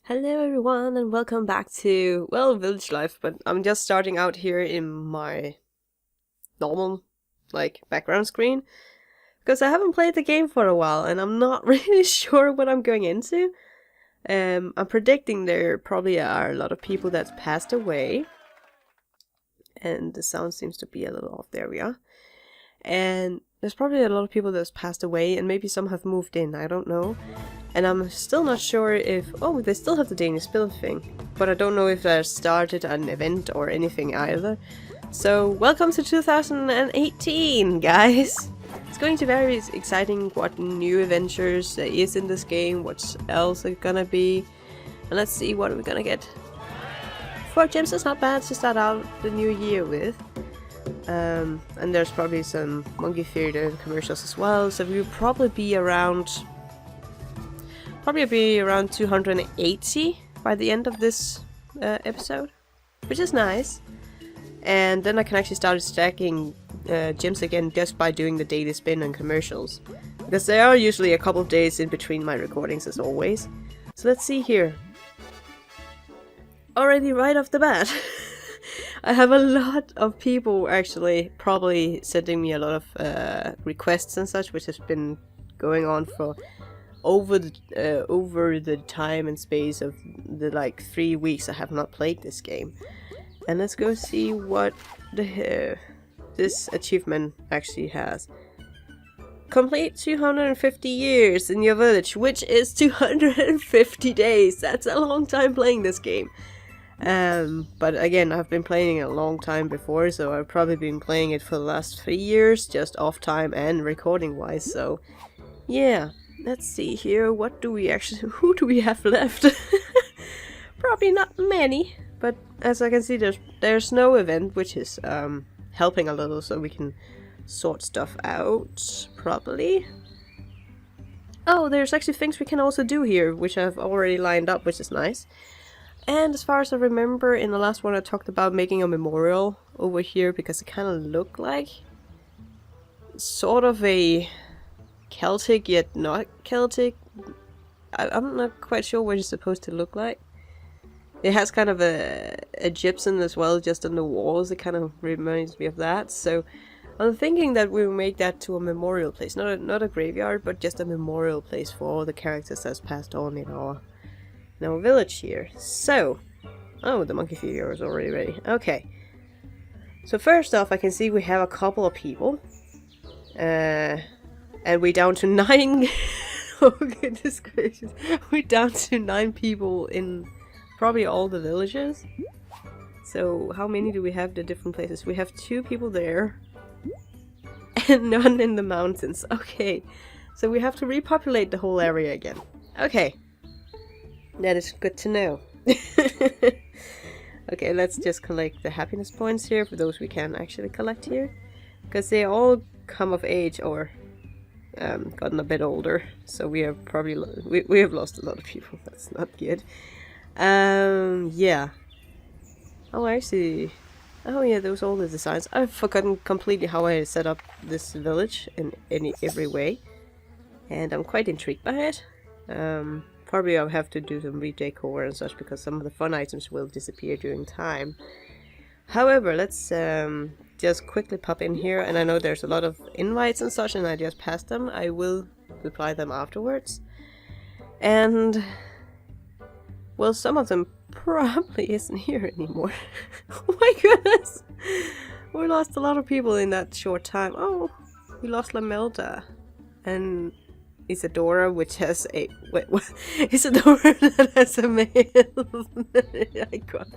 Hello everyone and welcome back to, well, Village Life, but I'm just starting out here in my normal, background screen. Because I haven't played the game for a while and I'm not really sure what I'm going into. I'm predicting there probably are a lot of people that's passed away. And the sound seems to be a little off, there we are. And there's probably a lot of people that's passed away and maybe some have moved in, I don't know. And I'm still not sure if... Oh, they still have the Danish Spill thing. But I don't know if they started an event or anything either. So, welcome to 2018, guys! It's going to be very exciting what new adventures there is in this game, what else it's gonna be. And let's see what we're gonna get. 4 gems is not bad to start out the new year with. And there's probably some Monkey Theater commercials as well, so we'll probably be around 280 by the end of this episode, which is nice. And then I can actually start stacking gems again just by doing the daily spin and commercials, because there are usually a couple of days in between my recordings as always. So let's see here. Already right off the bat. I have a lot of people actually probably sending me a lot of requests and such, which has been going on for over the time and space of the 3 weeks I have not played this game. And let's go see what this achievement actually has. Complete 250 years in your village, which is 250 days. That's a long time playing this game. But again, I've been playing it a long time before, so I've probably been playing it for the last 3 years, just off time and recording wise, so yeah. Let's see here, who do we have left? Probably not many, but as I can see there's no event, which is helping a little so we can sort stuff out properly. Oh, there's actually things we can also do here, which I've already lined up, which is nice. And as far as I remember, in the last one I talked about making a memorial over here, because it kind of looked like sort of a Celtic yet not Celtic. I'm not quite sure what it's supposed to look like. It has kind of a gypsum as well just on the walls. It kind of reminds me of that. So I'm thinking that we'll make that to a memorial place. Not a graveyard, but just a memorial place for all the characters that's passed on in our village here. So, oh, the Monkey Theater is already ready. Okay. So first off, I can see we have a couple of people. And we're down to 9. Oh goodness gracious. We're down to 9 people in probably all the villages. So how many do we have the different places? We have 2 people there. And none in the mountains. Okay. So we have to repopulate the whole area again. Okay. That is good to know. Okay, let's just collect the happiness points here for those we can actually collect here. Because they all come of age or gotten a bit older, so we have probably we have lost a lot of people. That's not good. Yeah. Oh, actually, oh yeah, those all the designs. I've forgotten completely how I set up this village in every way, and I'm quite intrigued by it. Probably I'll have to do some redecor and such, because some of the fun items will disappear during time. However, let's just quickly pop in here, and I know there's a lot of invites and such, and I just passed them. I will reply them afterwards. And, well, some of them probably isn't here anymore. Oh my goodness! We lost a lot of people in that short time. Oh, we lost Lamelda. And Isadora, which has a... Wait, what? Isadora that has a male icon.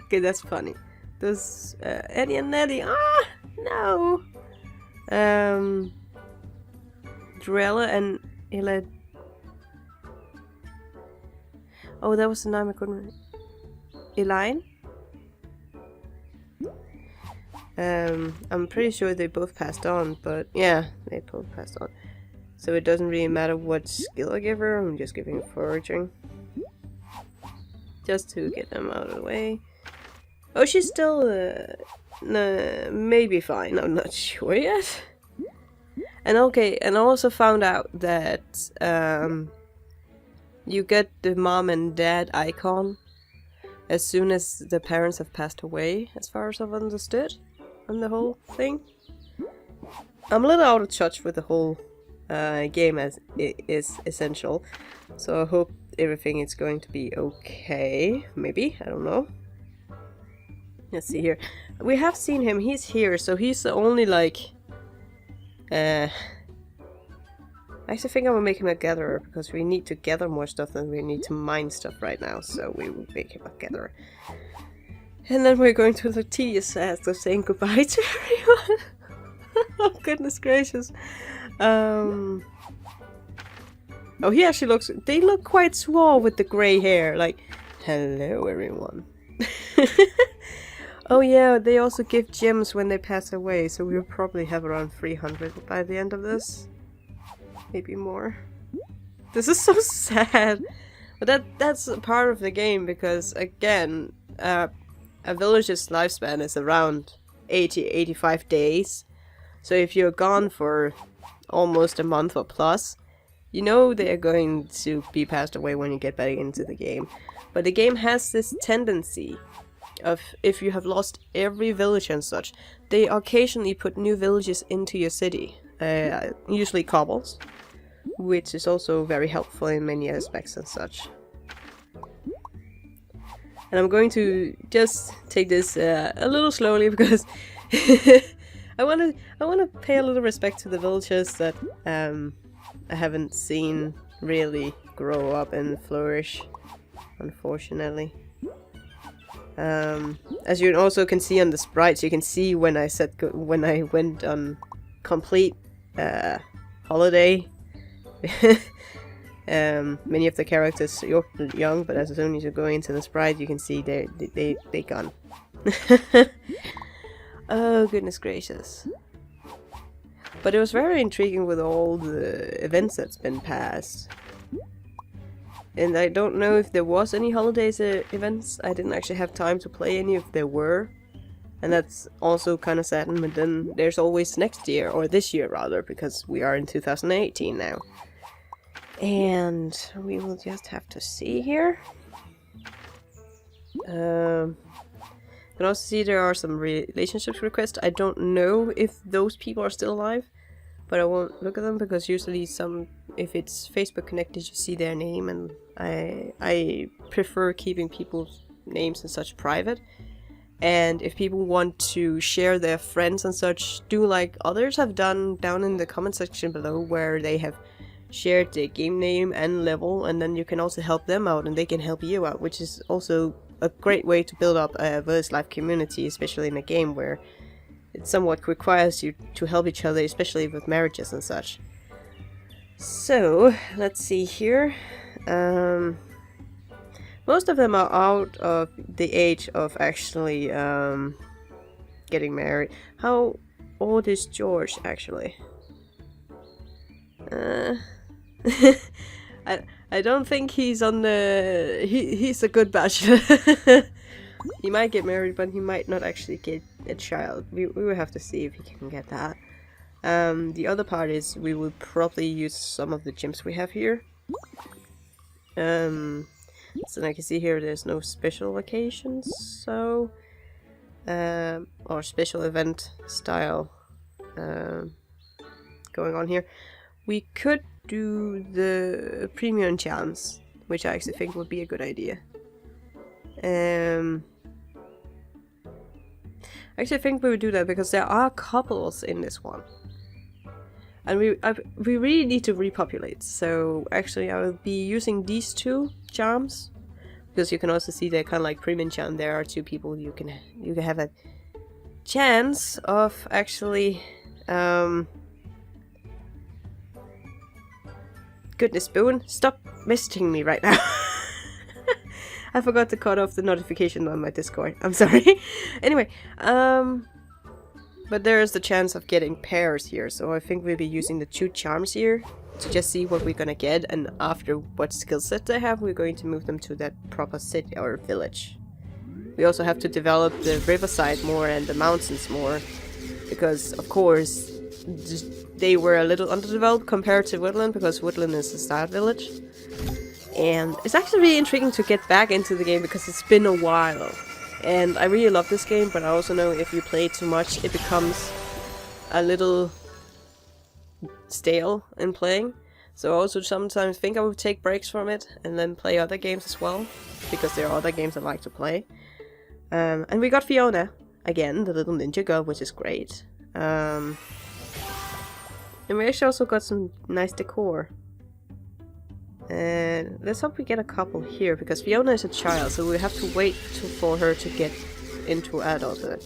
Okay, that's funny. Those Eddie and Nettie. Ah, no. Drella and Ella. Oh, that was the name I couldn't. Elaine. I'm pretty sure they both passed on, but yeah, they both passed on. So it doesn't really matter what skill I give her. I'm just giving her foraging, just to get them out of the way. Oh, she's still, maybe fine, I'm not sure yet. And okay, and I also found out that, you get the mom and dad icon as soon as the parents have passed away, as far as I've understood on the whole thing. I'm a little out of touch with the whole game as it is essential, so I hope everything is going to be okay. Maybe, I don't know. Let's see here. We have seen him, he's here, so he's the only like... I actually think I will make him a gatherer, because we need to gather more stuff than we need to mine stuff right now, so we will make him a gatherer. And then we're going to the tedious task of saying goodbye to everyone. Oh goodness gracious. Oh, he actually looks... They look quite suave with the grey hair, like, hello everyone. Oh yeah, they also give gems when they pass away, so we'll probably have around 300 by the end of this. Maybe more. This is so sad. But that's a part of the game, because again, a village's lifespan is around 80-85 days. So if you're gone for almost a month or plus, you know they're going to be passed away when you get back into the game. But the game has this tendency of, if you have lost every village and such, they occasionally put new villages into your city. Usually cobbles, which is also very helpful in many aspects and such. And I'm going to just take this a little slowly, because I want to pay a little respect to the villagers that I haven't seen really grow up and flourish, unfortunately. As you also can see on the sprites, you can see when I when I went on complete holiday. Many of the characters look young, but as soon as you go into the sprite, you can see they gone. Oh goodness gracious! But it was very intriguing with all the events that's been passed. And I don't know if there was any holidays events. I didn't actually have time to play any if there were. And that's also kind of sad. But then there's always next year, or this year rather, because we are in 2018 now. And we will just have to see here. You can also see there are some relationships requests. I don't know if those people are still alive, but I won't look at them, because usually if it's Facebook connected, you see their name, and I prefer keeping people's names and such private. And if people want to share their friends and such, do like others have done down in the comment section below, where they have shared their game name and level, and then you can also help them out and they can help you out, which is also a great way to build up a verse life community, especially in a game where it somewhat requires you to help each other, especially with marriages and such. So, let's see here. Most of them are out of the age of actually getting married. How old is George, actually? I don't think he's on the... He's a good bachelor. He might get married, but he might not actually get a child. We will have to see if he can get that. The other part is we will probably use some of the gems we have here. So I can see here there's no special occasions, so... or special event style going on here. We could do the premium charms, which I actually think would be a good idea. I actually think we would do that because there are couples in this one. And we really need to repopulate, so actually I will be using these two charms, because you can also see they're kind of like premium charm. There are two people you can have a chance of actually goodness, Boone, stop messaging me right now. I forgot to cut off the notification on my Discord. I'm sorry. Anyway, but there is the chance of getting pairs here, so I think we'll be using the two charms here to just see what we're gonna get, and after what skill set they have, we're going to move them to that proper city or village. We also have to develop the riverside more and the mountains more, because of course they were a little underdeveloped compared to Woodland, because Woodland is a start village. And it's actually really intriguing to get back into the game because it's been a while. And I really love this game, but I also know if you play too much, it becomes a little stale in playing. So I also sometimes think I would take breaks from it and then play other games as well, because there are other games I like to play. And we got Fiona, again, the little ninja girl, which is great. And we actually also got some nice decor. And let's hope we get a couple here, because Fiona is a child, so we have to wait for her to get into adulthood.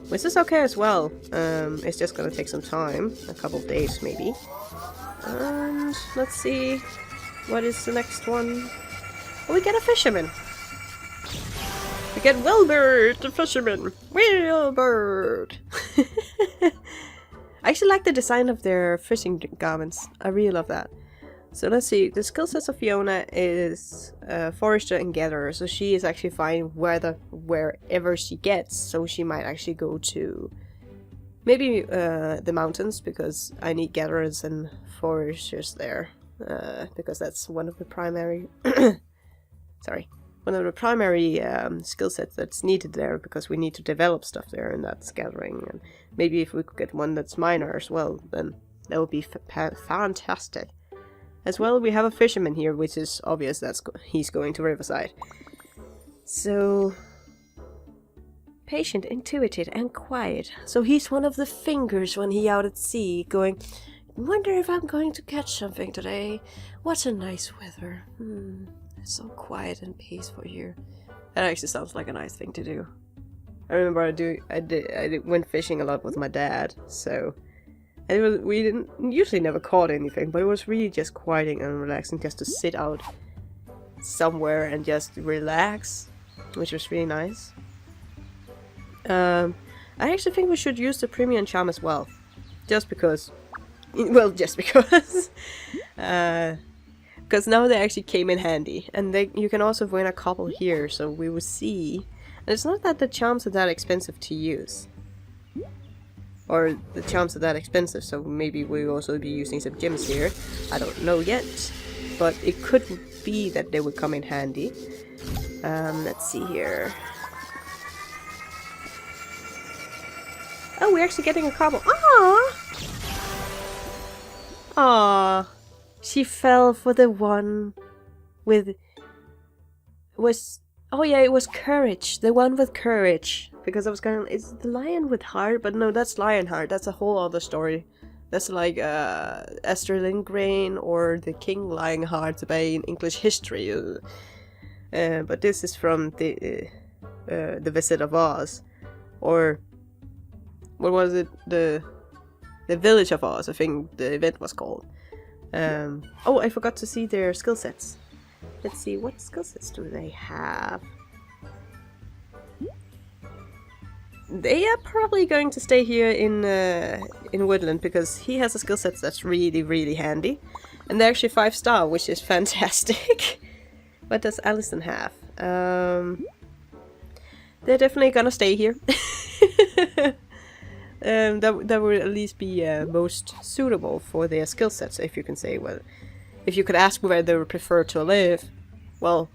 Which is okay as well. It's just gonna take some time, a couple of days maybe. And let's see, what is the next one? Oh, we get a fisherman! We get Wilbert, the fisherman! Wilbert! I actually like the design of their fishing garments. I really love that. So let's see, the skill sets of Fiona is forester and gatherer, so she is actually fine wherever she gets, so she might actually go to maybe the mountains, because I need gatherers and foresters there, because that's one of the primary skill sets that's needed there, because we need to develop stuff there, and that's gathering. And maybe if we could get one that's miner as well, then that would be fantastic. As well, we have a fisherman here, which is obvious he's going to Riverside. So, patient, intuitive, and quiet. So he's one of the fingers when he's out at sea, going, wonder if I'm going to catch something today. What a nice weather. It's so quiet and peaceful here. That actually sounds like a nice thing to do. I remember I went fishing a lot with my dad, so... we didn't usually never caught anything, but it was really just quieting and relaxing, just to sit out somewhere and just relax, which was really nice. I actually think we should use the premium charm as well, just because. Well, just because. Because now they actually came in handy, and you can also win a couple here, so we will see. And it's not that the charms are that expensive to use. Or the charms are that expensive, so maybe we'll also be using some gems here. I don't know yet, but it could be that they would come in handy. Let's see here. Oh, we're actually getting a couple. Aww! Aww. She fell for the one with... Oh yeah, it was courage. The one with courage. Because I was going, is the lion with heart? But no, that's Lionheart. That's a whole other story. That's like Astrid Lindgren or the King Lionheart by in English history. But this is from the Visit of Oz, or what was it? The Village of Oz. I think the event was called. Oh, I forgot to see their skill sets. Let's see, what skill sets do they have? They are probably going to stay here in Woodland, because he has a skill set that's really, really handy. And they're actually 5-star, which is fantastic. What does Allison have? They're definitely gonna stay here. That would at least be most suitable for their skill sets, if you can say. Well, if you could ask where they would prefer to live, well,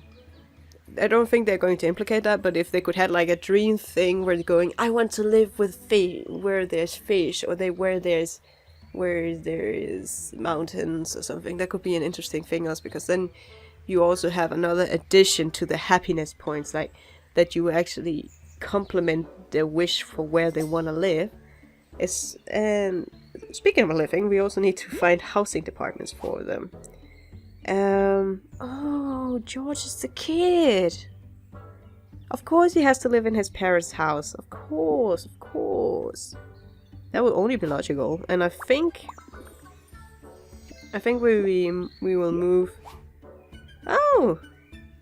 I don't think they're going to implicate that, but if they could have like a dream thing where they're going, I want to live with fish, where there's fish, or where there is mountains or something, that could be an interesting thing else, because then you also have another addition to the happiness points, like that you actually complement their wish for where they want to live. And speaking of living, we also need to find housing departments for them. Oh, George is the kid. Of course he has to live in his parents' house. Of course. That would only be logical. And I think we will move. Oh,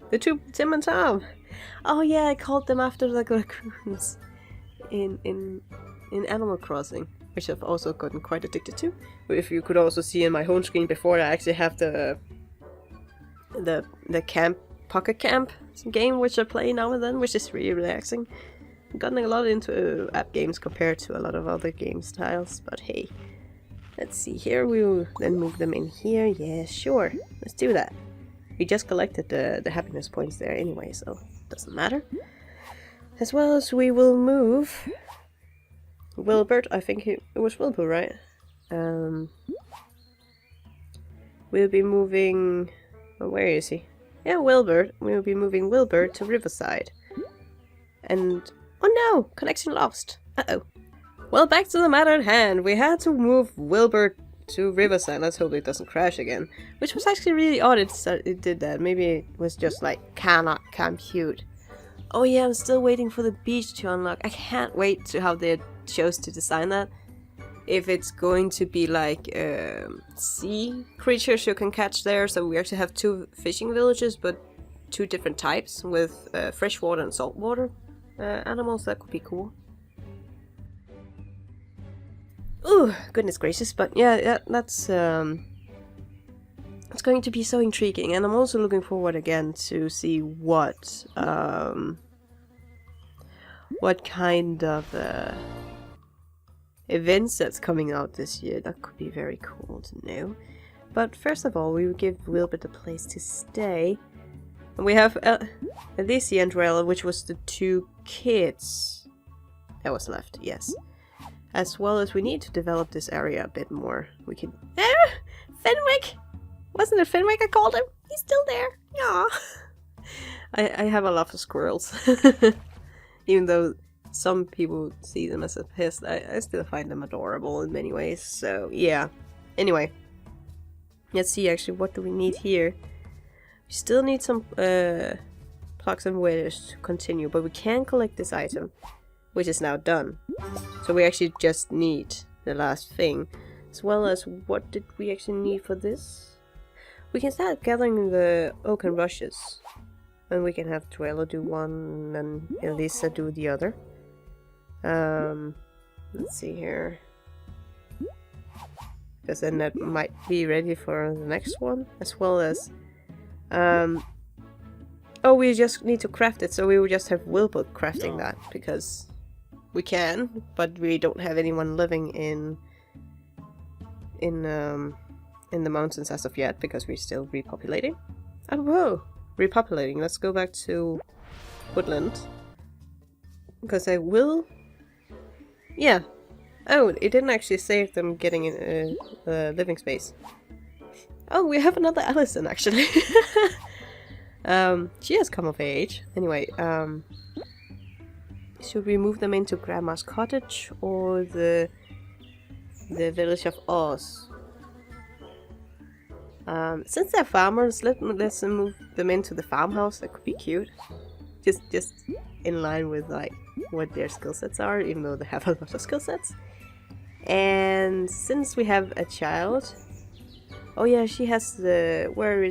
the two Tim and Tom. Oh yeah, I called them after the raccoons in Animal Crossing, which I've also gotten quite addicted to. If you could also see in my home screen before, I actually have the pocket camp game, which I play now and then, which is really relaxing. I've gotten a lot into app games compared to a lot of other game styles, but hey. Let's see, here we'll then move them in here. Yeah, sure. Let's do that. We just collected the happiness points there anyway, so it doesn't matter. As well as we will move Wilbert, I think it was Wilbur, right? We'll be moving... Oh, where is he? Yeah, Wilbert. We'll be moving Wilbur to Riverside. And... Oh no! Connection lost! Uh-oh. Well, back to the matter at hand. We had to move Wilbur to Riverside. Let's hope it doesn't crash again. Which was actually really odd it did that. Maybe it was just like, cannot compute. Oh yeah, I'm still waiting for the beach to unlock. I can't wait to how they chose to design that. If it's going to be like sea creatures you can catch there, so we actually have 2 fishing villages, but 2 different types with freshwater and saltwater animals. That could be cool. Ooh, goodness gracious! But yeah, that's it's going to be so intriguing, and I'm also looking forward again to see what kind of events that's coming out this year. That could be very cool to know. But first of all, we will give Wilbert a place to stay. And we have Alicia and Rel, which was the 2 kids that was left, yes. As well as we need to develop this area a bit more. We can... Ah! Fenwick! Wasn't it Fenwick I called him? He's still there. Aww. I have a love for squirrels. Even though some people see them as a pest, I still find them adorable in many ways. So, yeah. Anyway. Let's see actually, what do we need here? We still need some plugs and withers to continue, but we can collect this item, which is now done. So we actually just need the last thing. As well as, what did we actually need for this? We can start gathering the oak and rushes. And we can have Tuelo do one and Elisa do the other. Let's see here. Because then that might be ready for the next one. As well as... oh, we just need to craft it, so we will just have Wilbur crafting that. Because we can, but we don't have anyone living in the mountains as of yet, because we're still repopulating. Oh, whoa! Repopulating. Let's go back to woodland. Because I will... Yeah. Oh, it didn't actually save them getting in living space. Oh, we have another Allison, actually. She has come of age. Anyway, should we move them into Grandma's cottage or the village of Oz? Since they're farmers, let's move them into the farmhouse. That could be cute. Just in line with like what their skill sets are, even though they have a lot of skill sets. And since we have a child, oh yeah, she has the. Where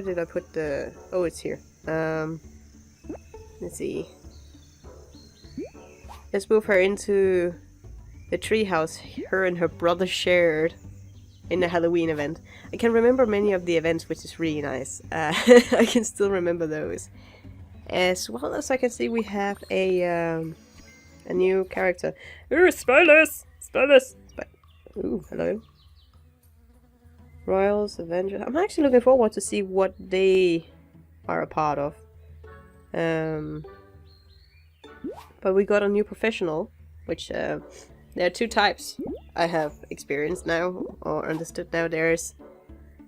did I put the? Oh, it's here. Let's see. Let's move her into the treehouse her and her brother shared in the Halloween event. I can remember many of the events, which is really nice. I can still remember those. As well as I can see, we have a new character. Ooh, spoilers! Spoilers! Ooh, hello. Royals, Avengers. I'm actually looking forward to see what they are a part of. But we got a new professional, which there are 2 types I have experienced now, or understood now. There's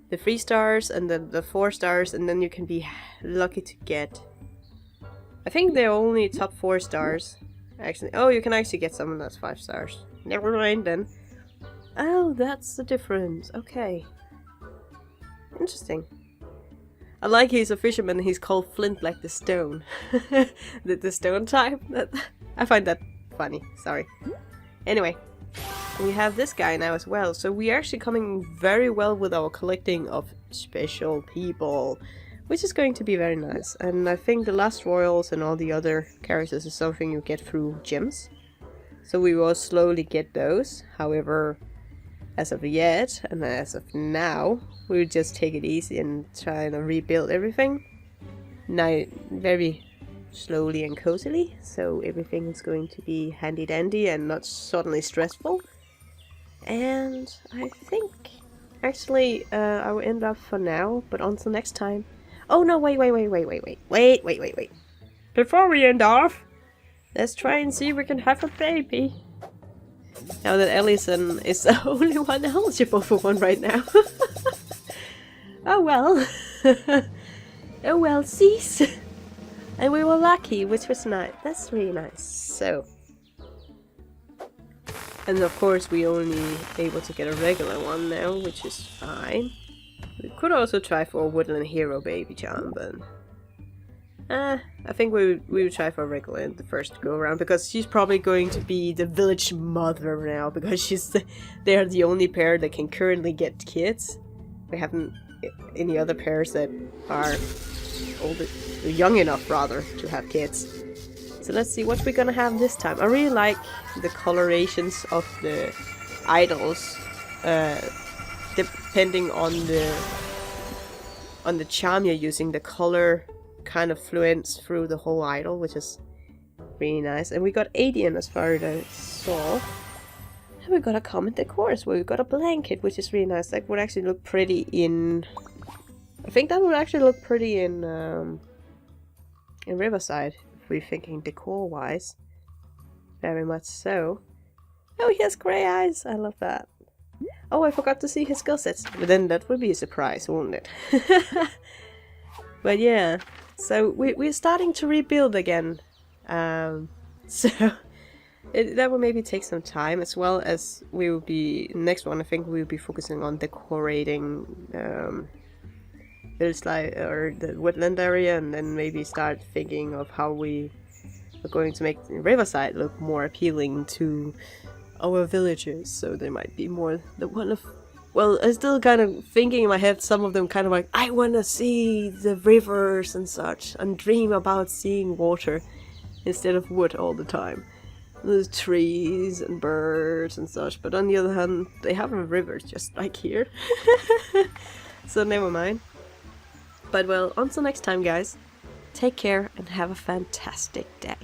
the 3 stars and the 4 stars, and then you can be lucky to get... I think they're only top 4 stars. Actually, oh, you can actually get someone that's 5 stars. Never mind then. Oh, that's the difference. Okay. Interesting. I like he's a fisherman and he's called Flint like the stone. the stone type. I find that funny. Sorry. Anyway. We have this guy now as well. So we are actually coming very well with our collecting of special people. Which is going to be very nice. And I think the last royals and all the other characters is something you get through gems. So we will slowly get those. However, as of yet, and as of now, we'll just take it easy and try and rebuild everything. Now, very slowly and cozily. So everything is going to be handy dandy and not suddenly stressful. And I think actually, I will end up for now, but until next time. Oh no, wait. Before we end off, let's try and see if we can have a baby. Now that Ellison is the only one eligible for one right now. Oh well. Oh well, cease. And we were lucky, which was nice. That's really nice. So. And of course we only able to get a regular one now, which is fine. We could also try for a woodland hero baby charm, but I think we would try for a regular in the first go around, because she's probably going to be the village mother now, because they're the only pair that can currently get kids. We haven't any other pairs that are young enough rather to have kids. So let's see what we're gonna have this time. I really like the colorations of the idols, depending on the charm you're using. The color kind of fluents through the whole idol, which is really nice. And we got 80 as far as I saw. And we got a common decor as well. We got a blanket, which is really nice. That would actually look pretty in... I think that would actually look pretty in Riverside, if we're thinking decor-wise. Very much so. Oh, he has grey eyes! I love that. Oh, I forgot to see his skill sets. But then that would be a surprise, wouldn't it? But yeah, so we're starting to rebuild again. So that will maybe take some time, as well as we will be... Next one, I think we will be focusing on decorating or the woodland area, and then maybe start thinking of how we are going to make Riverside look more appealing to our villagers. So there might be more the one of... Well, I'm still kind of thinking in my head, some of them kind of like, I want to see the rivers and such, and dream about seeing water instead of wood all the time. There's trees and birds and such, but on the other hand, they have a river just like here. So never mind. But well, until next time guys, take care and have a fantastic day.